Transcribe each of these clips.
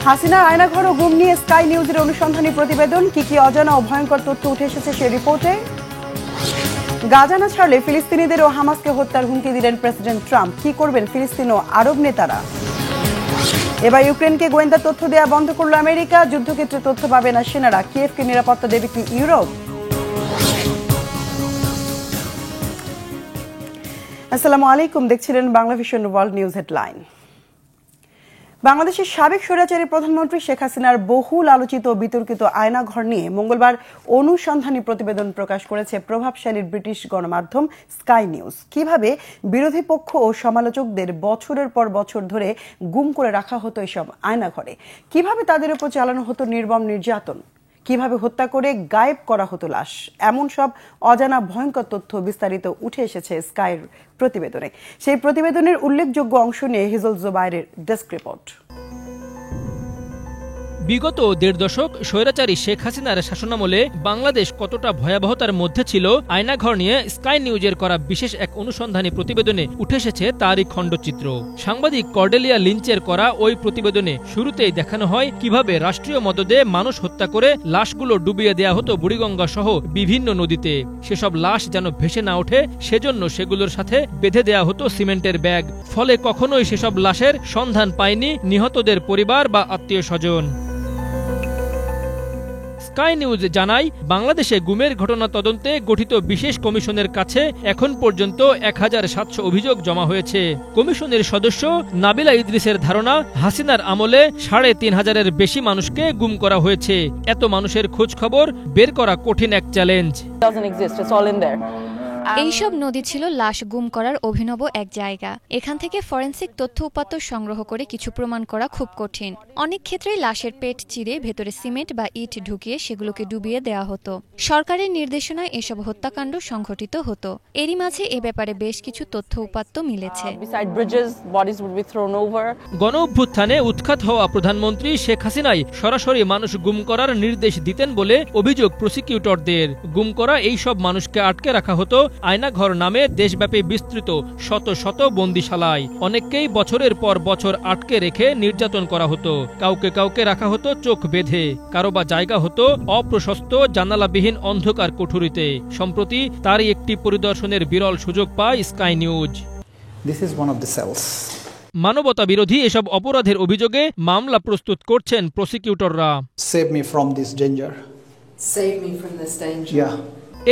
হাসিনার আয়নাঘর ও গুম নিয়ে স্কাই নিউজের অনুসন্ধানী প্রতিবেদন, কি অজানা ও ভয়ঙ্কর তথ্য উঠে এসেছে সে রিপোর্টে। গাজা না ছাড়লে ফিলিস্তিনিদের ও হামাসকে হত্যার হুমকি দিলেন প্রেসিডেন্ট ট্রাম্প, কি করবেন ফিলিস্তিন ও আরব নেতারা। এবার ইউক্রেনকে গোয়েন্দা তথ্য দেওয়া বন্ধ করল আমেরিকা, যুদ্ধক্ষেত্রে তথ্য পাবে না সেনারা, কিয়েভকে নিরাপত্তা দেবে কি ইউরোপ। আসসালামু আলাইকুম, দেখছিলেন Bangla vision world news headline. বাংলাদেশের সাবেক স্বৈরাচারী প্রধানমন্ত্রী শেখ হাসিনার বহুল আলোচিত বিতর্কিত আয়নাঘর নিয়ে মঙ্গলবার অনুসন্ধানী প্রতিবেদন প্রকাশ করেছে প্রভাবশালী ব্রিটিশ গণমাধ্যম স্কাই নিউজ। কিভাবে বিরোধী পক্ষ ও সমালোচকদের বছরের পর বছর ধরে গুম করে রাখা হতো এসব আয়নাঘরে, কিভাবে তাদের উপর চালানো হতো নির্মম নির্যাতন, কিভাবে হত্যা করে গায়েব করা হতো লাশ, এমন সব অজানা ভয়ঙ্কর তথ্য বিস্তারিত উঠে এসেছে স্কাইর প্রতিবেদনে। সেই প্রতিবেদনের উল্লেখযোগ্য অংশ নিয়ে হিজল জুবাইরের ডেস্ক রিপোর্ট। বিগত ১.৫ দশক স্বৈরাচারী শেখ হাসিনার শাসনামলে বাংলাদেশ কতটা ভয়াবহতার মধ্যে ছিল, আয়নাঘর নিয়ে স্কাই নিউজের করা বিশেষ এক অনুসন্ধানী প্রতিবেদনে উঠে এসেছে তারই খণ্ডচিত্র। সাংবাদিক কর্ডেলিয়া লিঞ্চের করা ওই প্রতিবেদনে শুরুতেই দেখানো হয় কিভাবে রাষ্ট্রীয় মদদে মানুষ হত্যা করে লাশগুলো ডুবিয়ে দেয়া হতো বুড়িগঙ্গা সহ বিভিন্ন নদীতে। সেসব লাশ যেন ভেসে না ওঠে সেজন্য সেগুলোর সাথে বেঁধে দেয়া হতো সিমেন্টের ব্যাগ, ফলে কখনোই সেসব লাশের সন্ধান পায়নি নিহতদের পরিবার বা আত্মীয় স্বজন। স্কাই নিউজ জানায়, বাংলাদেশে গুমের ঘটনা তদন্তে গঠিত বিশেষ কমিশনের কাছে এখন পর্যন্ত ১,৭০০ অভিযোগ জমা হয়েছে। কমিশনের সদস্য নাবিলা ইদ্রিসের ধারণা, হাসিনার আমলে ৩,৫০০-এর বেশি মানুষকে গুম করা হয়েছে। এত মানুষের খোঁজ খবর বের করা কঠিন এক চ্যালেঞ্জ। এইসব নদী ছিল লাশ গুম করার অভিনব এক জায়গা। এখান থেকে ফরেনসিক তথ্য উপাত্ত সংগ্রহ করে কিছু প্রমাণ করা খুব কঠিন। অনেক ক্ষেত্রেই লাশের পেট চিরে ভেতরে সিমেন্ট বা ইট ঢুকিয়ে সেগুলোকে ডুবিয়ে দেওয়া হতো। সরকারের নির্দেশনায় এসব হত্যাকাণ্ড সংঘটিত হতো। এরই মাঝে এ ব্যাপারে বেশ কিছু তথ্য উপাত্ত মিলেছে। গণ অভ্যুত্থানে উৎখাত হওয়া প্রধানমন্ত্রী শেখ হাসিনাই সরাসরি মানুষ গুম করার নির্দেশ দিতেন বলে অভিযোগ প্রসিকিউটরদের। গুম করা এই সব মানুষকে আটকে রাখা হতো আয়নাঘর নামে দেশব্যাপী বিস্তৃত শত শত বন্দিশালায়। অনেককেই বছরের পর বছর আটকে রেখে নির্যাতন করা হতো। কাউকে রাখা হতো চোখ বেঁধে, কারো বা জায়গা হতো অপ্রশস্ত জানালাবিহীন অন্ধকার কুঠুরিতে। সম্প্রতি তারই একটি পরিদর্শনের বিরল সুযোগ পায় স্কাই নিউজ। মানবতা বিরোধী এসব অপরাধের অভিযোগে মামলা প্রস্তুত করছেন প্রসিকিউটররা।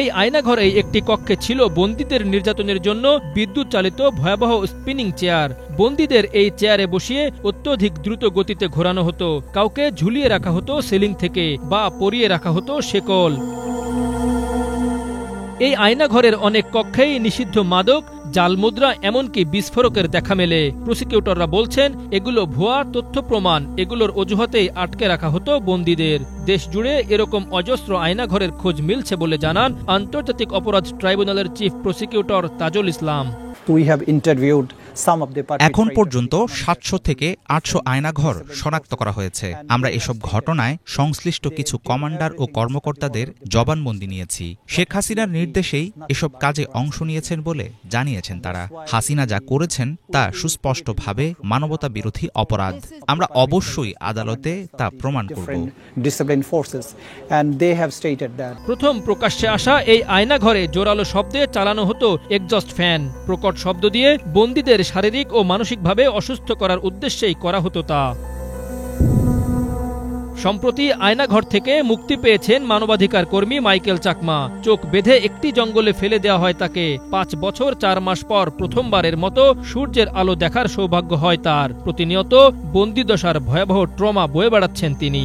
এই আয়নাঘরে একটি কক্ষে ছিল বন্দীদের নির্যাতনের জন্য বিদ্যুৎ চালিত ভয়াবহ স্পিনিং চেয়ার। বন্দীদের এই চেয়ারে বসিয়ে অত্যধিক দ্রুত গতিতে ঘোরানো হতো। কাউকে ঝুলিয়ে রাখা হতো সিলিং থেকে বা পরিয়ে রাখা হতো শেকল। এই আয়নাঘরের অনেক কক্ষেই নিষিদ্ধ মাদক, জাল মুদ্রা, এমনকি বিস্ফোরকের দেখা মেলে। প্রসিকিউটররা বলছেন, এগুলো ভুয়া তথ্য প্রমাণ, এগুলোর অজুহাতেই আটকে রাখা হতো বন্দীদের। দেশ জুড়ে এরকম অজস্র আয়নাঘরের খোঁজ মিলছে বলে জানান আন্তর্জাতিক অপরাধ ট্রাইব্যুনালের চিফ প্রসিকিউটর তাজুল ইসলাম। এখন পর্যন্ত ৭০০ থেকে ৮০০ আয়নাঘর শনাক্ত করা হয়েছে। আমরা এসব ঘটনায় সংশ্লিষ্ট কিছু কমান্ডার ও কর্মকর্তাদের জবানবন্দি নিয়েছি। শেখ হাসিনার নির্দেশেই এসব কাজে অংশ নিয়েছেন বলে জানিয়েছেন তারা। হাসিনা যা করেছেন তা সুস্পষ্টভাবে মানবতা বিরোধী অপরাধ। আমরা অবশ্যই আদালতে তা প্রমাণ করব। প্রথম প্রকাশ্যে আসা এই আয়নাঘরে জোরালো শব্দে চালানো হতো এক্সজস্ট ফ্যান। প্রকট শব্দ দিয়ে বন্দীদের শারীরিক ও মানসিকভাবে অসুস্থ করার উদ্দেশ্যেই করা হতো তা। সম্প্রতি আয়নাঘর থেকে মুক্তি পেয়েছেন মানবাধিকার কর্মী মাইকেল চাকমা। চোখ বেঁধে একটি জঙ্গলে ফেলে দেওয়া হয় তাকে। ৫ বছর ৪ মাস পর প্রথমবারের মতো সূর্যের আলো দেখার সৌভাগ্য হয় তার। প্রতিনিয়ত বন্দিদশার ভয়াবহ ট্রমা বয়ে বেড়াচ্ছেন তিনি।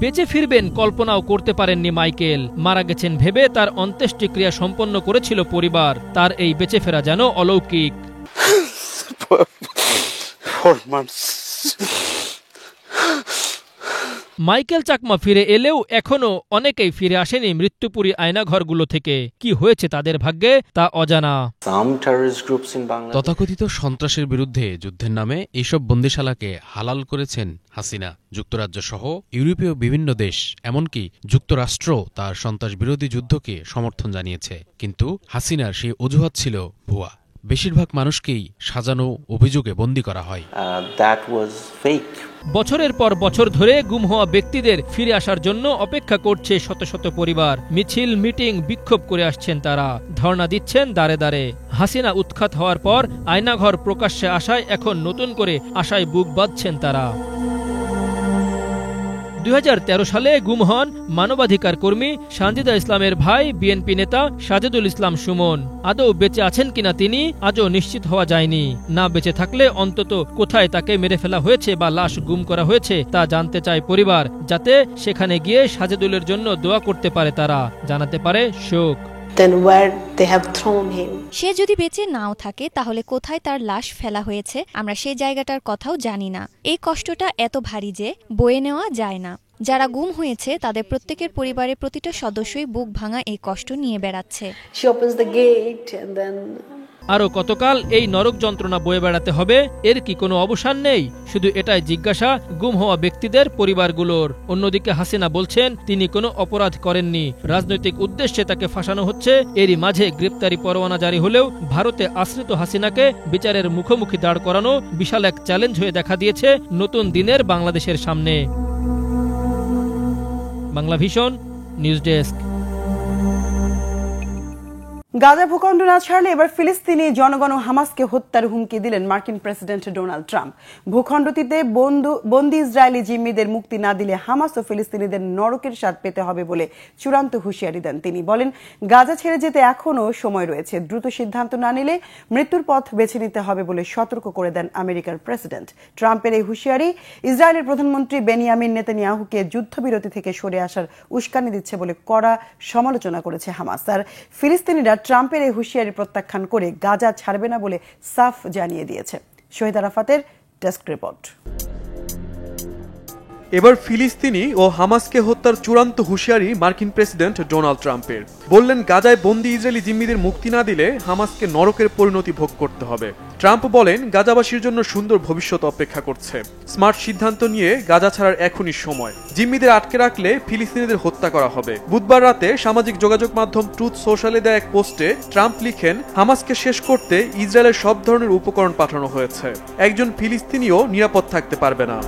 বেঁচে ফিরবেন কল্পনাও করতে পারেননি মাইকেল। মারা গেছেন ভেবে তার অন্ত্যেষ্টিক্রিয়া সম্পন্ন করেছিল পরিবার। তার এই বেঁচে ফেরা যেন অলৌকিক। মাইকেল চাকমা ফিরে এলেও এখনো অনেকেই ফিরে আসেনি মৃত্যুপুরী আয়নাঘরগুলো থেকে। কি হয়েছে তাদের ভাগ্যে তা অজানা। তথাকথিত সন্ত্রাসের বিরুদ্ধে যুদ্ধের নামে এইসব বন্দিশালাকে হালাল করেছেন হাসিনা। যুক্তরাজ্য সহ ইউরোপীয় বিভিন্ন দেশ, এমনকি যুক্তরাষ্ট্র তার সন্ত্রাস বিরোধী যুদ্ধকে সমর্থন জানিয়েছে। কিন্তু হাসিনার সেই অজুহাত ছিল ভুয়া। বেশিরভাগ মানুষকেই সাজানো অভিযোগে বন্দী করা হয়। That was fake. বছরের পর বছর ধরে গুম হওয়া ব্যক্তিদের ফিরে আসার জন্য অপেক্ষা করছে শত শত পরিবার। মিছিল, মিটিং, বিক্ষোভ করে আসছেন তারা, ধর্ণা দিচ্ছেন দাঁড়ে দাঁড়ে। হাসিনা উৎখাত হওয়ার পর আয়নাঘর প্রকাশ্যে আসায় এখন নতুন করে আশায় বুক বাঁধছেন তারা। 2013 সালে গুম হন মানবাধিকার কর্মী সানজিদা ইসলামের ভাই বিএনপি নেতা সাজেদুল ইসলাম সুমন। আদৌ বেঁচে আছেন কিনা তিনি আজও নিশ্চিত হওয়া যায়নি। না বেঁচে থাকলে অন্তত কোথায় তাকে মেরে ফেলা হয়েছে বা লাশ গুম করা হয়েছে তা জানতে চায় পরিবার, যাতে সেখানে গিয়ে সাজেদুলের জন্য দোয়া করতে পারে তারা, জানাতে পারে শোক। সে যদি বেঁচে নাও থাকে তাহলে কোথায় তার লাশ ফেলা হয়েছে আমরা সেই জায়গাটার কথাও জানি না। এই কষ্টটা এত ভারী যে বয়ে নেওয়া যায় না। যারা গুম হয়েছে তাদের প্রত্যেকের পরিবারের প্রতিটা সদস্যই বুক ভাঙা এই কষ্ট নিয়ে বেড়াচ্ছে। আরও কতকাল এই নরক যন্ত্রণা বয়ে বেড়াতে হবে? এর কি কোনো অবসান নেই? শুধু এটাই জিজ্ঞাসা গুম হওয়া ব্যক্তিদের পরিবারগুলোর। অন্যদিকে হাসিনা বলছেন তিনি কোনো অপরাধ করেননি, রাজনৈতিক উদ্দেশ্যে তাকে ফাঁসানো হচ্ছে। এরই মাঝে গ্রেপ্তারি পরোয়ানা জারি হলেও ভারতে আশ্রিত হাসিনাকে বিচারের মুখোমুখি দাঁড় করানো বিশাল এক চ্যালেঞ্জ হয়ে দেখা দিয়েছে নতুন দিনের বাংলাদেশের সামনে। Bangla vision news desk. Gaza ভূখণ্ড না ছাড়লে এবার ফিলিস্তিনি জনগণ ও হামাসকে হত্যার হুমকি দিলেন মার্কিন প্রেসিডেন্ট ডোনাল্ড ট্রাম্প। ভূখণ্ডটিতে বন্দী ইসরায়েলি জিম্মিদের মুক্তি না দিলে হামাস ও ফিলিস্তিনিদের নরকের স্বাদ পেতে হবে বলে চূড়ান্ত হুঁশিয়ারি দেন তিনি। বলেন গাজা ছেড়ে যেতে এখনও সময় রয়েছে, দ্রুত সিদ্ধান্ত না নিলে মৃত্যুর পথ বেছে নিতে হবে বলে সতর্ক করে দেন আমেরিকার প্রেসিডেন্ট। ট্রাম্পের এই হুঁশিয়ারি ইসরায়েলের প্রধানমন্ত্রী বেনিয়ামিন নেতানিয়াহুকে যুদ্ধবিরতি থেকে সরে আসার উস্কানি দিচ্ছে বলে কড়া সমালোচনা করেছে হামাস। আর ফিলিস্তিনিরা ট্রাম্পের এই হুঁশিয়ারি প্রত্যাখ্যান করে গাজা ছাড়বে না বলে সাফ জানিয়ে দিয়েছে। শহীদ আরাফাতের ডেস্ক রিপোর্ট। এবার ফিলিস্তিনি ও হামাসকে হত্যার চূড়ান্ত হুঁশিয়ারি মার্কিন প্রেসিডেন্ট ডোনাল্ড ট্রাম্পের। বললেন গাজায় বন্দী ইসরায়েলি জিম্মিদের মুক্তি না দিলে হামাসকে নরকের পরিণতি ভোগ করতে হবে। ট্রাম্প বলেন গাজাবাসীর জন্য সুন্দর ভবিষ্যৎ অপেক্ষা করছে, স্মার্ট সিদ্ধান্ত নিয়ে গাজা ছাড়ার এখনই সময়। জিম্মিদের আটকে রাখলে ফিলিস্তিনিদের হত্যা করা হবে। বুধবার রাতে সামাজিক যোগাযোগ মাধ্যম ট্রুথ সোশ্যালে দেয়া এক পোস্টে ট্রাম্প লিখেন হামাসকে শেষ করতে ইসরায়েলের সব ধরনের উপকরণ পাঠানো হয়েছে, একজন ফিলিস্তিনিও নিরাপদ থাকতে পারবে না।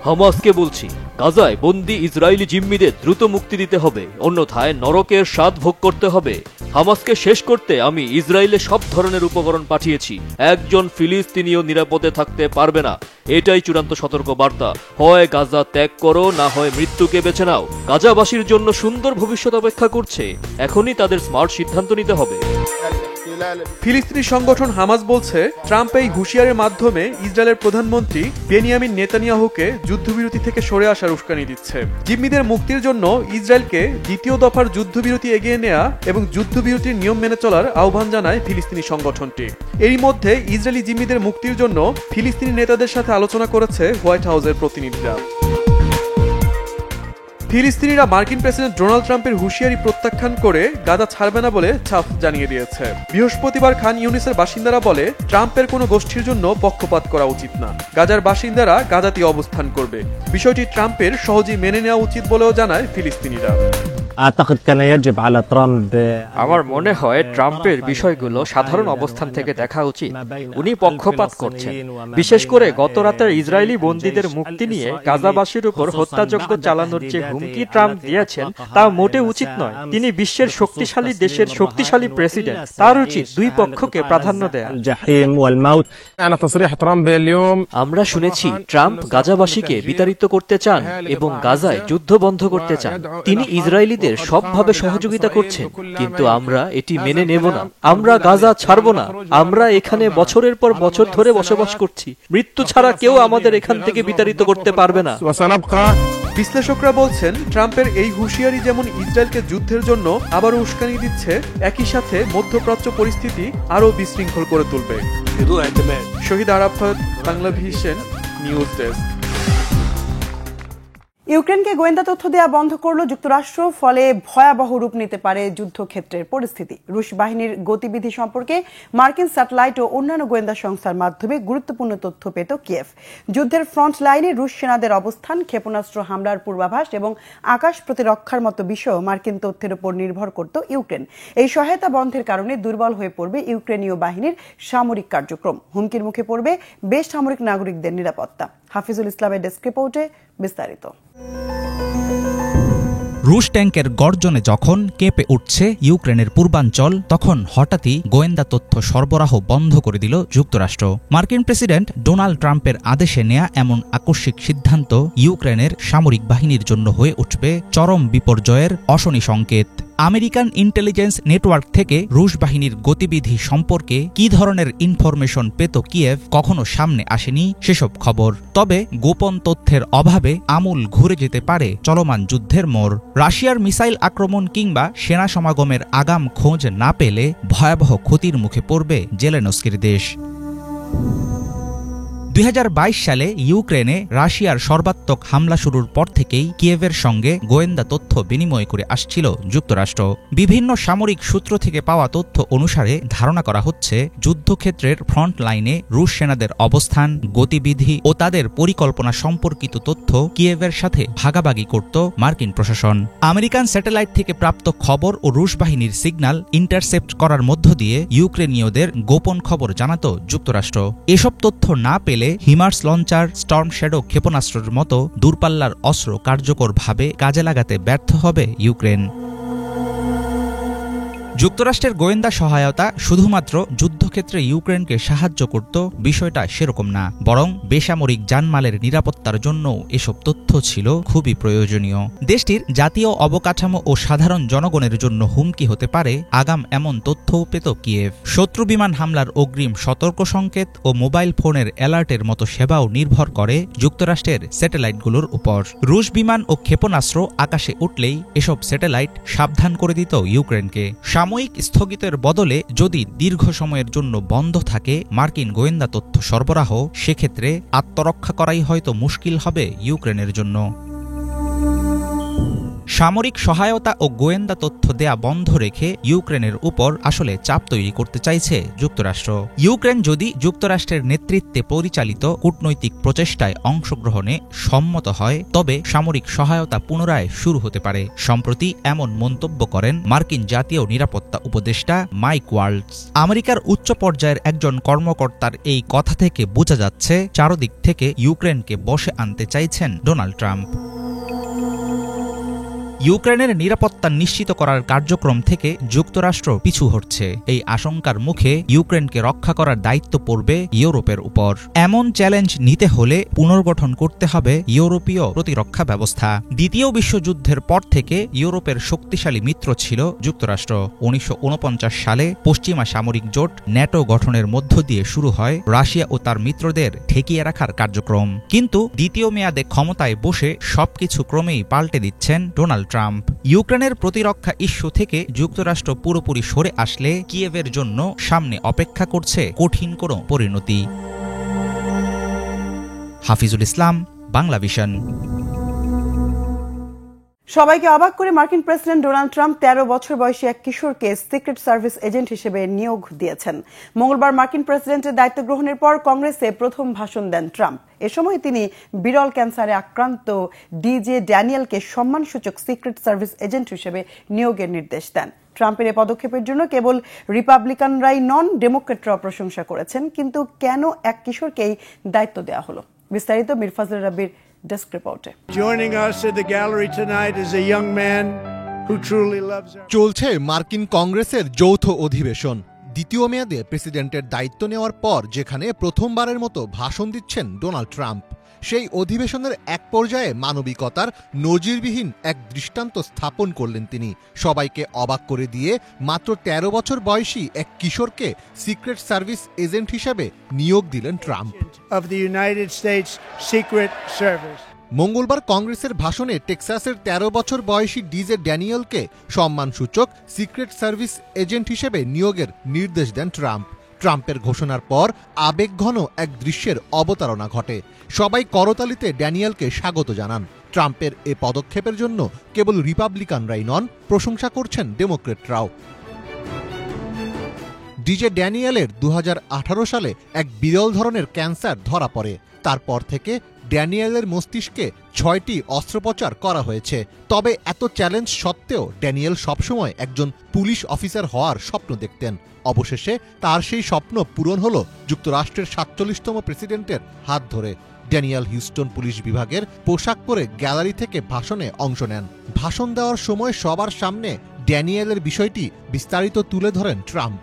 হামাসকে বলছি, গাজায় বন্দী ইসরায়েলি জিম্মিদের দ্রুত মুক্তি দিতে হবে, অন্যথায় নরকের স্বাদ ভোগ করতে হবে। হামাসকে শেষ করতে আমি ইসরায়েলে সব ধরনের উপকরণ পাঠিয়েছি, একজন ফিলিস্তিনিও নিরাপদে থাকতে পারবে না। এটাই চূড়ান্ত সতর্ক বার্তা। হয় গাজা ত্যাগ করো, না হয় মৃত্যুকে বেছে নাও। গাজাবাসীর জন্য সুন্দর ভবিষ্যৎ অপেক্ষা করছে, এখনই তাদের স্মার্ট সিদ্ধান্ত নিতে হবে। ফিলিস্তিনি সংগঠন হামাস বলছে ট্রাম্প এই হুঁশিয়ারির মাধ্যমে ইসরায়েলের প্রধানমন্ত্রী বেনিয়ামিন নেতানিয়াহুকে যুদ্ধবিরতি থেকে সরে আসার উস্কানি দিচ্ছে। জিম্মিদের মুক্তির জন্য ইসরায়েলকে দ্বিতীয় দফার যুদ্ধবিরতি এগিয়ে নেওয়া এবং যুদ্ধবিরতির নিয়ম মেনে চলার আহ্বান জানায় ফিলিস্তিনি সংগঠনটি। এরই মধ্যে ইসরায়েলি জিম্মিদের মুক্তির জন্য ফিলিস্তিনি নেতাদের সাথে আলোচনা করেছে হোয়াইট হাউসের প্রতিনিধিরা। ফিলিস্তিনিরা মার্কিন প্রেসিডেন্ট ডোনাল্ড ট্রাম্পের হুঁশিয়ারি প্রত্যাখ্যান করে গাজা ছাড়বে না বলে সাফ জানিয়ে দিয়েছে। বৃহস্পতিবার খান ইউনিসের বাসিন্দারা বলে ট্রাম্পের কোনো গোষ্ঠীর জন্য পক্ষপাত করা উচিত না, গাজার বাসিন্দারা গাজাতেই অবস্থান করবে। বিষয়টি ট্রাম্পের সহজেই মেনে নেওয়া উচিত বলেও জানায় ফিলিস্তিনিরা। আমার মনে হয় ট্রাম্পের বিষয়গুলো সাধারণ অবস্থান থেকে দেখা উচিত। উনি পক্ষপাত করছেন, বিশেষ করে গত রাতের ইসরায়েলি বন্দীদের মুক্তি নিয়ে গাজাবাসীর উপর হত্যাযজ্ঞ চালানোর যে হুমকি ট্রাম্প দিয়েছেন তা মোটে উচিত নয়। তিনি বিশ্বের শক্তিশালী দেশের শক্তিশালী প্রেসিডেন্ট, তার উচিত দুই পক্ষকে প্রাধান্য দেয়া। আমরা শুনেছি ট্রাম্প গাজাবাসীকে বিতাড়িত করতে চান এবং গাজায় যুদ্ধ বন্ধ করতে চান। তিনি ইসরায়েলি সবভাবে সহযোগিতা করছেন, কিন্তু আমরা এটি মেনে নেব না। আমরা গাজা ছাড়ব না। আমরা এখানে বছরের পর বছর ধরে বসবাস করছি। মৃত্যু ছাড়া কেউ আমাদের এখান থেকে বিতাড়িত করতে পারবে না। বিশ্লেষকরা বলছেন ট্রাম্পের এই হুঁশিয়ারি যেমন ইসরায়েলকে যুদ্ধের জন্য আবারও উস্কানি দিচ্ছে, একই সাথে মধ্যপ্রাচ্য পরিস্থিতি আরও বিশৃঙ্খল করে তুলবে। Shahid Arafat, Bangla vision news desk. ইউক্রেনকে গোয়েন্দা তথ্য দেওয়া বন্ধ করল যুক্তরাষ্ট্র, ফলে ভয়াবহ রূপ নিতে পারে যুদ্ধক্ষেত্রের পরিস্থিতি। রুশ বাহিনীর গতিবিধি সম্পর্কে মার্কিন স্যাটেলাইট ও অন্যান্য গোয়েন্দা সংস্থার মাধ্যমে গুরুত্বপূর্ণ তথ্য পেত কিয়েভ। যুদ্ধের ফ্রন্ট লাইনে রুশ সেনাদের অবস্থান, ক্ষেপণাস্ত্র হামলার পূর্বাভাস এবং আকাশ প্রতিরক্ষার মতো বিষয় মার্কিন তথ্যের উপর নির্ভর করত ইউক্রেন। এই সহায়তা বন্ধের কারণে দুর্বল হয়ে পড়বে ইউক্রেনীয় বাহিনীর সামরিক কার্যক্রম, হুমকির মুখে পড়বে বেসামরিক নাগরিকদের নিরাপত্তা। হাফিজুল ইসলামের ডেস্ক রিপোর্টে বিস্তারিত। রুশ ট্যাঙ্কের গর্জনে যখন কেঁপে উঠছে ইউক্রেনের পূর্বাঞ্চল, তখন হঠাৎই গোয়েন্দা তথ্য সরবরাহ বন্ধ করে দিল যুক্তরাষ্ট্র। মার্কিন প্রেসিডেন্ট ডোনাল্ড ট্রাম্পের আদেশে নেয়া এমন আকস্মিক সিদ্ধান্ত ইউক্রেনের সামরিক বাহিনীর জন্য হয়ে উঠবে চরম বিপর্যয়ের অশনি সংকেত। আমেরিকান ইন্টেলিজেন্স নেটওয়ার্ক থেকে রুশ বাহিনীর গতিবিধি সম্পর্কে কী ধরনের ইনফরমেশন পেত কিয়েভ কখনো সামনে আসেনি সেসব খবর। তবে গোপন তথ্যের অভাবে আমূল ঘুরে যেতে পারে চলমান যুদ্ধের মোড়। রাশিয়ার মিসাইল আক্রমণ কিংবা সেনা সমাগমের আগাম খোঁজ না পেলে ভয়াবহ ক্ষতির মুখে পড়বে জেলেনস্কির দেশ। 2022 সালে ইউক্রেনে রাশিয়ার সর্বাত্মক হামলা শুরুর পর থেকেই কিয়েভের সঙ্গে গোয়েন্দা তথ্য বিনিময় করে আসছিল যুক্তরাষ্ট্র। বিভিন্ন সামরিক সূত্র থেকে পাওয়া তথ্য অনুসারে ধারণা করা হচ্ছে যুদ্ধক্ষেত্রের ফ্রন্ট লাইনে রুশ সেনাদের অবস্থান, গতিবিধি ও তাদের পরিকল্পনা সম্পর্কিত তথ্য কিয়েভের সাথে ভাগাভাগি করত মার্কিন প্রশাসন। আমেরিকান স্যাটেলাইট থেকে প্রাপ্ত খবর ও রুশ বাহিনীর সিগন্যাল ইন্টারসেপ্ট করার মধ্য দিয়ে ইউক্রেনীয়দের গোপন খবর জানাত যুক্তরাষ্ট্র। এসব তথ্য না পেলে হিমার্স লঞ্চার, স্টর্ম শ্যাডো ক্ষেপণাস্ত্রের মতো দূরপাল্লার অস্ত্র কার্যকরভাবে কাজে লাগাতে ব্যর্থ হবে ইউক্রেন। যুক্তরাষ্ট্রের গোয়েন্দা সহায়তা শুধুমাত্র যুদ্ধক্ষেত্রে ইউক্রেনকে সাহায্য করত, বিষয়টা সেরকম না, বরং বেসামরিক জানমালের নিরাপত্তার জন্য এসব তথ্য ছিল খুবই প্রয়োজনীয়। দেশটির জাতীয় অবকাঠামো ও সাধারণ জনগণের জন্য হুমকি হতে পারে আগাম এমন তথ্যও পেত কিয়েভ। শত্রু বিমান হামলার অগ্রিম সতর্ক সংকেত ও মোবাইল ফোনের অ্যালার্টের মতো সেবাও নির্ভর করে যুক্তরাষ্ট্রের স্যাটেলাইটগুলোর উপর। রুশ বিমান ও ক্ষেপণাস্ত্র আকাশে উঠলেই এসব স্যাটেলাইট সাবধান করে দিত ইউক্রেনকে। সাময়িক স্থগিতের বদলে যদি দীর্ঘ সময়ের জন্য বন্ধ থাকে মার্কিন গোয়েন্দা তথ্য সরবরাহ, সেক্ষেত্রে আত্মরক্ষা করাই হয়তো মুশকিল হবে ইউক্রেনের জন্য। সামরিক সহায়তা ও গোয়েন্দা তথ্য দেয়া বন্ধ রেখে ইউক্রেনের উপর আসলে চাপ তৈরি করতে চাইছে যুক্তরাষ্ট্র। ইউক্রেন যদি যুক্তরাষ্ট্রের নেতৃত্বে পরিচালিত কূটনৈতিক প্রচেষ্টায় অংশগ্রহণে সম্মত হয়, তবে সামরিক সহায়তা পুনরায় শুরু হতে পারে। সম্প্রতি এমন মন্তব্য করেন মার্কিন জাতীয় নিরাপত্তা উপদেষ্টা মাইক ওয়ালটজ। আমেরিকার উচ্চ পর্যায়ের একজন কর্মকর্তার এই কথা থেকে বোঝা যাচ্ছে চারদিক থেকে ইউক্রেনকে বশে আনতে চাইছেন ডোনাল্ড ট্রাম্প। ইউক্রেনের নিরাপত্তা নিশ্চিত করার কার্যক্রম থেকে যুক্তরাষ্ট্র পিছু হটছে। এই আশঙ্কার মুখে ইউক্রেনকে রক্ষা করার দায়িত্ব পড়বে ইউরোপের উপর। এমন চ্যালেঞ্জ নিতে হলে পুনর্গঠন করতে হবে ইউরোপীয় প্রতিরক্ষা ব্যবস্থা। দ্বিতীয় বিশ্বযুদ্ধের পর থেকে ইউরোপের শক্তিশালী মিত্র ছিল যুক্তরাষ্ট্র। 1949 সালে পশ্চিমা সামরিক জোট ন্যাটো গঠনের মধ্য দিয়ে শুরু হয় রাশিয়া ও তার মিত্রদের ঠেকিয়ে রাখার কার্যক্রম। কিন্তু দ্বিতীয় মেয়াদে ক্ষমতায় বসে সবকিছু ক্রমেই পাল্টে দিচ্ছেন ডোনাল্ড ট্রাম্প। ইউক্রেনের প্রতিরক্ষা ইস্যু থেকে যুক্তরাষ্ট্র পুরোপুরি সরে আসলে কিয়েভের জন্য সামনে অপেক্ষা করছে কঠিন কোনো পরিণতি। হাফিজুল ইসলাম, বাংলা ভিশন। সবাইকে অবাক করে মার্কিন প্রেসিডেন্ট ডোনাল্ড ট্রাম্প 13 বছর বয়সী এক কিশোরকে সিক্রেট সার্ভিস এজেন্ট হিসেবে নিয়োগ দিয়েছেন। মঙ্গলবার মার্কিন প্রেসিডেন্টের দায়িত্ব গ্রহণের পর কংগ্রেসে প্রথম ভাষণ দেন ট্রাম্প। এ সময় তিনি বিরল ক্যান্সারে আক্রান্ত ডিজে ড্যানিয়েলকে সম্মানসূচক সিক্রেট সার্ভিস এজেন্ট হিসেবে নিয়োগের নির্দেশ দেন। ট্রাম্পের এই পদক্ষেপের জন্য কেবল রিপাবলিকানরাই নন, ডেমোক্রেটরাও প্রশংসা করেছেন। কিন্তু কেন এক কিশোরকেই দায়িত্ব দেওয়া হলো? বিস্তারিত মিরফাজুল রাব্বির ডেস্ক রিপোর্টে। চলছে মার্কিন কংগ্রেসের যৌথ অধিবেশন। দ্বিতীয় মেয়াদে প্রেসিডেন্টের দায়িত্ব নেওয়ার পর যেখানে প্রথমবারের মতো ভাষণ দিচ্ছেন ডোনাল্ড ট্রাম্প, সেই অধিবেশনের এক পর্যায়ে মানবিকতার নজিরবিহীন এক দৃষ্টান্ত স্থাপন করলেন তিনি। সবাইকে অবাক করে দিয়ে মাত্র 13 বছর বয়সী এক কিশোরকে সিক্রেট সার্ভিস এজেন্ট হিসেবে নিয়োগ দিলেন ট্রাম্প। মঙ্গলবার কংগ্রেসের ভাষণে টেক্সাসের 13 বছর বয়সী ডিজে ড্যানিয়েলকে সম্মানসূচক সিক্রেট সার্ভিস এজেন্ট হিসেবে নিয়োগের নির্দেশ দেন ট্রাম্প। ট্রাম্পের ঘোষণার পর আবেগঘন এক দৃশ্যের অবতারণা ঘটে। সবাই করতালিতে ড্যানিয়েলকে স্বাগত জানান। ট্রাম্পের এ পদক্ষেপের জন্য কেবল রিপাবলিকানরাই নন, প্রশংসা করছেন ডেমোক্রেটরাও। ডিজে ড্যানিয়েলের 2018 সালে এক বিরল ধরনের ক্যান্সার ধরা পড়ে। তারপর থেকে ড্যানিয়েলের মস্তিষ্কে 6টি অস্ত্রোপচার করা হয়েছে। তবে এত চ্যালেঞ্জ সত্ত্বেও ড্যানিয়েল সবসময় একজন পুলিশ অফিসার হওয়ার স্বপ্ন দেখতেন। অবশেষে তার সেই স্বপ্ন পূরণ হল যুক্তরাষ্ট্রের 47তম প্রেসিডেন্টের হাত ধরে। ড্যানিয়েল হিউস্টন পুলিশ বিভাগের পোশাক পরে গ্যালারি থেকে ভাষণে অংশ নেন। ভাষণ দেওয়ার সময় সবার সামনে ড্যানিয়েলের বিষয়টি বিস্তারিত তুলে ধরেন ট্রাম্প।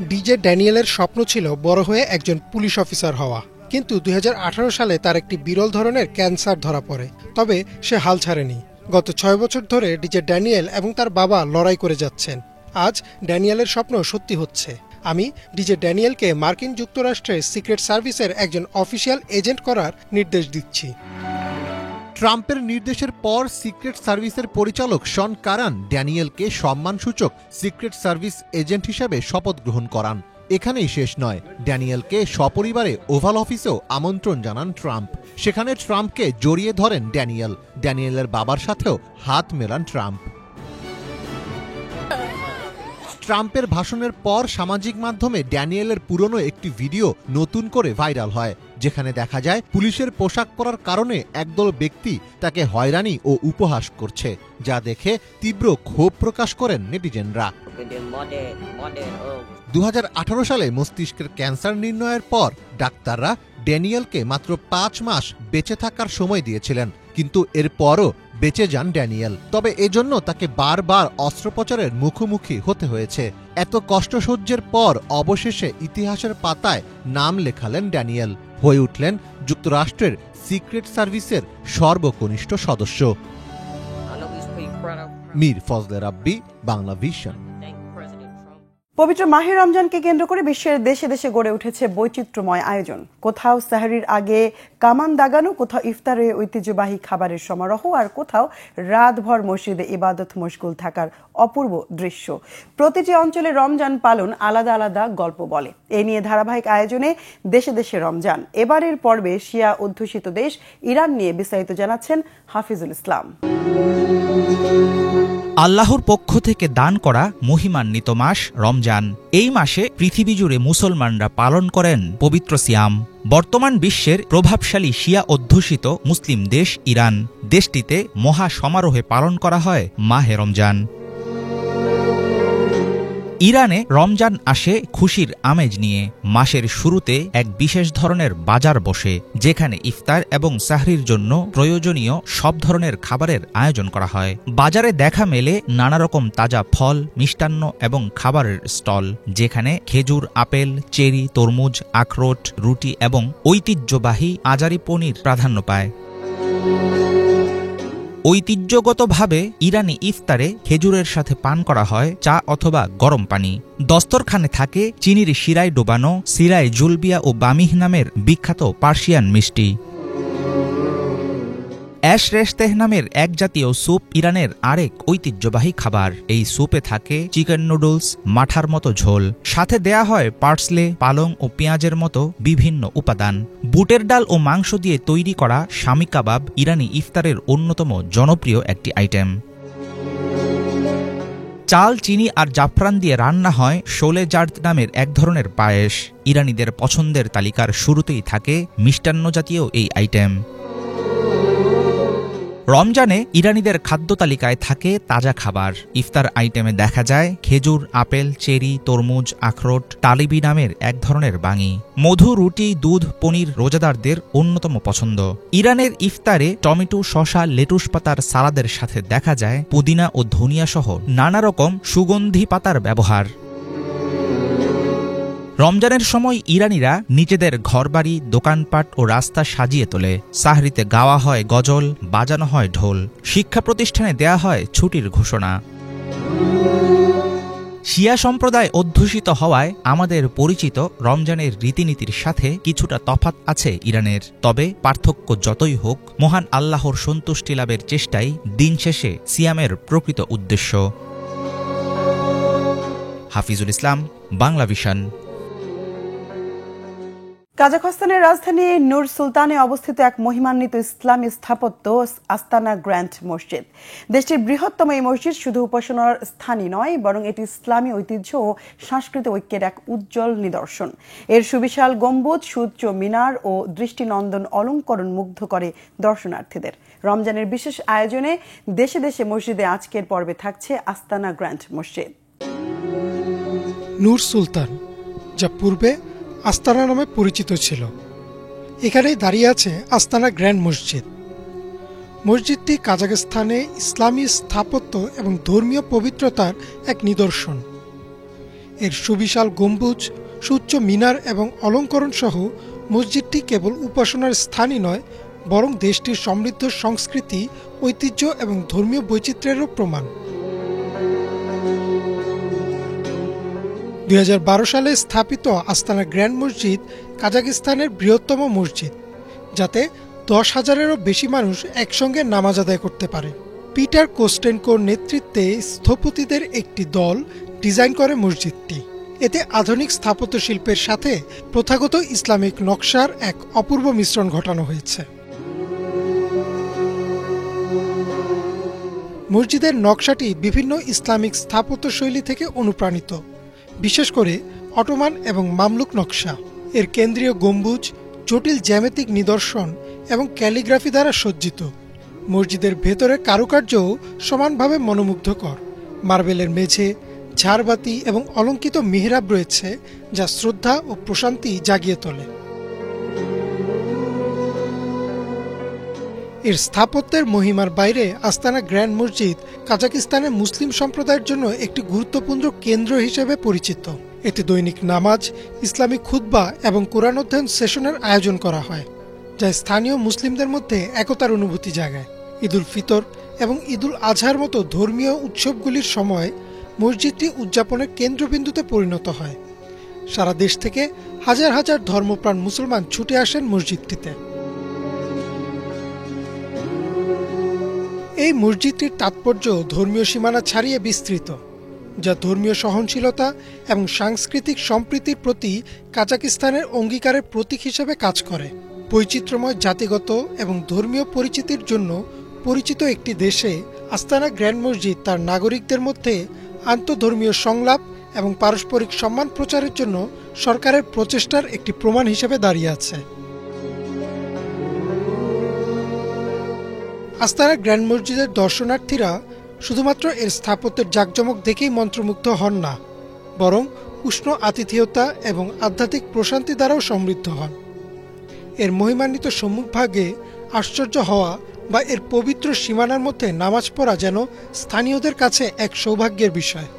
ডিজে ড্যানিয়েলের স্বপ্ন ছিল বড় হয়ে একজন পুলিশ অফিসার হওয়া, কিন্তু 2018 সালে তার একটি বিরল ধরনের ক্যান্সার ধরা পড়ে। তবে সে হাল ছাড়েনি। গত 6 বছর ধরে ডিজে ড্যানিয়েল এবং তার বাবা লড়াই করে যাচ্ছেন। আজ ড্যানিয়েলের স্বপ্ন সত্যি হচ্ছে। আমি ডিজে ড্যানিয়েলকে মার্কিন যুক্তরাষ্ট্রের সিক্রেট সার্ভিসের একজন অফিসিয়াল এজেন্ট করার নির্দেশ দিচ্ছি। ট্রাম্পের নির্দেশের পর সিক্রেট সার্ভিসের পরিচালক শন কারান ড্যানিয়েলকে সম্মানসূচক সিক্রেট সার্ভিস এজেন্ট হিসেবে শপথ গ্রহণ করান। এখানেই শেষ নয়, ড্যানিয়েলকে সপরিবারে ওভাল অফিসেও আমন্ত্রণ জানান ট্রাম্প। সেখানে ট্রাম্পকে জড়িয়ে ধরেন ড্যানিয়েলের বাবার সাথেও হাত মেলান ট্রাম্প। ট্রাম্পের ভাষণের পর সামাজিক মাধ্যমে ড্যানিয়েলের পুরনো একটি ভিডিও নতুন করে ভাইরাল হয়, যেখানে দেখা যায় পুলিশের পোশাক পরার কারণে একদল ব্যক্তি তাকে হয়রানি ও উপহাস করছে, যা দেখে তীব্র ক্ষোভ প্রকাশ করেন নেটিজেনরা। 2018 সালে মস্তিষ্কের ক্যান্সার নির্ণয়ের পর ডাক্তাররা ড্যানিয়েলকে মাত্র 5 মাস বেঁচে থাকার সময় দিয়েছিলেন, কিন্তু এরপরও বেঁচে যান ড্যানিয়েল। তবে এজন্য তাকে বারবার অস্ত্রোপচারের মুখোমুখি হতে হয়েছে। এত কষ্টসহ্যের পর অবশেষে ইতিহাসের পাতায় নাম লেখালেন ড্যানিয়েল, হয়ে উঠলেন যুক্তরাষ্ট্রের সিক্রেট সার্ভিসের সর্বকনিষ্ঠ সদস্য। মীর ফজলে রাব্বি, বাংলা ভিশন। পবিত্র মাহে রমজানকে কেন্দ্র করে বিশ্বের দেশে দেশে গড়ে উঠেছে বৈচিত্র্যময় আয়োজন। কোথাও সাহরির আগে কামান দাগানো, কোথাও ইফতারে ঐতিহ্যবাহী খাবারের সমারোহ, আর কোথাও রাতভর মসজিদে ইবাদত মশগুল থাকার অপূর্ব দৃশ্য। প্রতিটি অঞ্চলে রমজান পালন আলাদা আলাদা গল্প বলে। এ নিয়ে ধারাবাহিক আয়োজনে দেশে দেশে রমজান। এবারের পর্বে শিয়া অধ্যুষিত দেশ ইরান নিয়ে বিস্তারিত জানাচ্ছেন হাফিজুল ইসলাম। আল্লাহর পক্ষ থেকে দান করা মহিমান্বিত মাস রমজান। এই মাসে পৃথিবী জুড়ে মুসলমানরা পালন করেন পবিত্র সিয়াম। বর্তমান বিশ্বের প্রভাবশালী শিয়া অধ্যুষিত মুসলিম দেশ ইরান। দেশটিতে মহা সমারোহে পালন করা হয় মাহে রমজান। ইরানে রমজান আসে খুশির আমেজ নিয়ে। মাসের শুরুতে এক বিশেষ ধরনের বাজার বসে, যেখানে ইফতার এবং সাহরির জন্য প্রয়োজনীয় সব ধরনের খাবারের আয়োজন করা হয়। বাজারে দেখা মেলে নানা রকম তাজা ফল, মিষ্টান্ন এবং খাবারের স্টল, যেখানে খেজুর, আপেল, চেরি, তরমুজ, আখরোট, রুটি এবং ঐতিহ্যবাহী আজারি পনির প্রাধান্য পায়। ঐতিহ্যগতভাবে ইরানি ইফতারে খেজুরের সাথে পান করা হয় চা অথবা গরম পানি। দস্তরখানে থাকে চিনির শিরায় ডোবানো সিরাই জুলবিয়া ও বামিহ নামের বিখ্যাত পার্সিয়ান মিষ্টি। অ্যাশ রেশতেহ নামের এক জাতীয় স্যুপ ইরানের আরেক ঐতিহ্যবাহী খাবার। এই স্যুপে থাকে চিকেন নুডলস, মাঠার মতো ঝোল, সাথে দেয়া হয় পার্সলে, পালং ও পেঁয়াজের মতো বিভিন্ন উপাদান। বুটের ডাল ও মাংস দিয়ে তৈরি করা শামি কাবাব ইরানি ইফতারের অন্যতম জনপ্রিয় একটি আইটেম। চাল, চিনি আর জাফরান দিয়ে রান্না হয় শোলে জার্দ নামের এক ধরনের পায়েস। ইরানিদের পছন্দের তালিকার শুরুতেই থাকে মিষ্টান্ন জাতীয় এই আইটেম। রমজানে ইরানিদের খাদ্য তালিকায় থাকে তাজা খাবার। ইফতার আইটেমে দেখা যায় খেজুর, আপেল, চেরি, তরমুজ, আখরোট, তালিবি নামের এক ধরনের বাঙি। মধু, রুটি, দুধ, পনির রোজাদারদের অন্যতম পছন্দ। ইরানের ইফতারে টমেটো, শসা, লেটুস পাতার সালাদের সাথে দেখা যায় পুদিনা ও ধনিয়া সহ নানা রকম সুগন্ধি পাতার ব্যবহার। রমজানের সময় ইরানিরা নিজেদের ঘরবাড়ি, দোকানপাট ও রাস্তা সাজিয়ে তোলে। সাহরিতে গাওয়া হয় গজল, বাজানো হয় ঢোল। শিক্ষা প্রতিষ্ঠানে দেয়া হয় ছুটির ঘোষণা। শিয়া সম্প্রদায় অধ্যুষিত হওয়ায় আমাদের পরিচিত রমজানের রীতিনীতির সাথে কিছুটা তফাৎ আছে ইরানের। তবে পার্থক্য যতই হোক, মহান আল্লাহর সন্তুষ্টি লাভের চেষ্টাই দিন শেষে সিয়ামের প্রকৃত উদ্দেশ্য। হাফিজুল ইসলাম, বাংলা ভিশন। কাজাখস্তানের রাজধানী নূর সুলতানে অবস্থিত এক মহিমান্বিত ইসলামী স্থাপত্য আস্তানা গ্র্যান্ড মসজিদ। দেশটির বৃহত্তম এই মসজিদ শুধু উপাসনার স্থানই নয়, বরং এটি ইসলামী ঐতিহ্য ও সাংস্কৃতিক ঐক্যের এক উজ্জ্বল নিদর্শন। এর সুবিশাল গম্বুজ, সুউচ্চ মিনার ও দৃষ্টিনন্দন অলঙ্করণ মুগ্ধ করে দর্শনার্থীদের। রমজানের বিশেষ আয়োজনে দেশে দেশে মসজিদে আজকের পর্বে থাকছে আস্তানা গ্র্যান্ড মসজিদ। নূর সুলতান, যা পূর্বে আস্তানা নামে পরিচিত ছিল, এখানেই দাঁড়িয়ে আছে আস্তানা গ্র্যান্ড মসজিদ। মসজিদটি কাজাখস্তানে ইসলামী স্থাপত্য এবং ধর্মীয় পবিত্রতার এক নিদর্শন। এর সুবিশাল গম্বুজ, সুউচ্চ মিনার এবং অলঙ্করণ সহ মসজিদটি কেবল উপাসনার স্থানই নয়, বরং দেশটির সমৃদ্ধ সংস্কৃতি, ঐতিহ্য এবং ধর্মীয় বৈচিত্র্যেরও প্রমাণ। 2012 সালে স্থাপিত আস্তানা গ্র্যান্ড মসজিদ কাজাখস্তানের বৃহত্তম মসজিদ, যাতে 10,000-এরও বেশি মানুষ একসঙ্গে নামাজ আদায় করতে পারে। পিটার কোস্টেনকোর নেতৃত্বে স্থপতিদের একটি দল ডিজাইন করে মসজিদটি। এতে আধুনিক স্থাপত্য শিল্পের সাথে প্রথাগত ইসলামিক নকশার এক অপূর্ব মিশ্রণ ঘটানো হয়েছে। মসজিদের নকশাটি বিভিন্ন ইসলামিক স্থাপত্য শৈলী থেকে অনুপ্রাণিত, বিশেষ করে অটোমান এবং মামলুক নকশা। এর কেন্দ্রীয় গম্বুজ জটিল জ্যামিতিক নিদর্শন এবং ক্যালিগ্রাফি দ্বারা সজ্জিত। মসজিদের ভেতরের কারুকার্যও সমানভাবে মনোমুগ্ধকর। মার্বেলের মেঝে, ঝাড়বাতি এবং অলঙ্কিত মিহরাব রয়েছে, যা শ্রদ্ধা ও প্রশান্তি জাগিয়ে তোলে। এর স্থাপত্যের মহিমার বাইরে আস্তানা গ্র্যান্ড মসজিদ কাজাখস্তানের মুসলিম সম্প্রদায়ের জন্য একটি গুরুত্বপূর্ণ কেন্দ্র হিসেবে পরিচিত। এতে দৈনিক নামাজ, ইসলামিক খুতবা এবং কোরআন অধ্যয়ন সেশনের আয়োজন করা হয়, যা স্থানীয় মুসলিমদের মধ্যে একতার অনুভূতি জাগায়। ঈদুল ফিতর এবং ঈদুল আজহার মতো ধর্মীয় উৎসবগুলির সময় মসজিদটি উদযাপনের কেন্দ্রবিন্দুতে পরিণত হয়। সারা দেশ থেকে হাজার হাজার ধর্মপ্রাণ মুসলমান ছুটে আসেন মসজিদটিতে। এই মসজিদটির তাৎপর্য ধর্মীয় সীমানা ছাড়িয়ে বিস্তৃত, যা ধর্মীয় সহনশীলতা এবং সাংস্কৃতিক সম্প্রীতির প্রতি কাজাখস্তানের অঙ্গীকারের প্রতীক হিসেবে কাজ করে। বৈচিত্র্যময় জাতিগত এবং ধর্মীয় পরিচিতির জন্য পরিচিত একটি দেশে আস্তানা গ্র্যান্ড মসজিদ তার নাগরিকদের মধ্যে আন্তঃধর্মীয় সংলাপ এবং পারস্পরিক সম্মান প্রচারের জন্য সরকারের প্রচেষ্টার একটি প্রমাণ হিসেবে দাঁড়িয়ে আছে। আস্তানা গ্র্যান্ড মসজিদের দর্শনার্থীরা শুধুমাত্র এর স্থাপত্যের জাঁকজমক দেখেই মন্ত্রমুগ্ধ হন না, বরং উষ্ণ আতিথেয়তা এবং আধ্যাত্মিক প্রশান্তি দ্বারাও সমৃদ্ধ হন। এর মহিমান্বিত সম্মুখভাগে আশ্চর্য হওয়া বা এর পবিত্র সীমানার মধ্যে নামাজ পড়া যেন স্থানীয়দের কাছে এক সৌভাগ্যের বিষয়।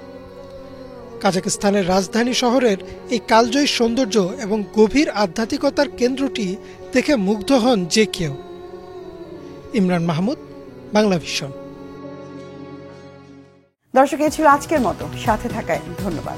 কাজাখস্তানের রাজধানী শহরের এই কালজয়ী সৌন্দর্য এবং গভীর আধ্যাত্মিকতার কেন্দ্রটি দেখে মুগ্ধ হন যে কেউ। ইমরান মাহমুদ, বাংলা ভিশন। দর্শক, এই ছিল আজকের মতো। সাথে থাকায় ধন্যবাদ।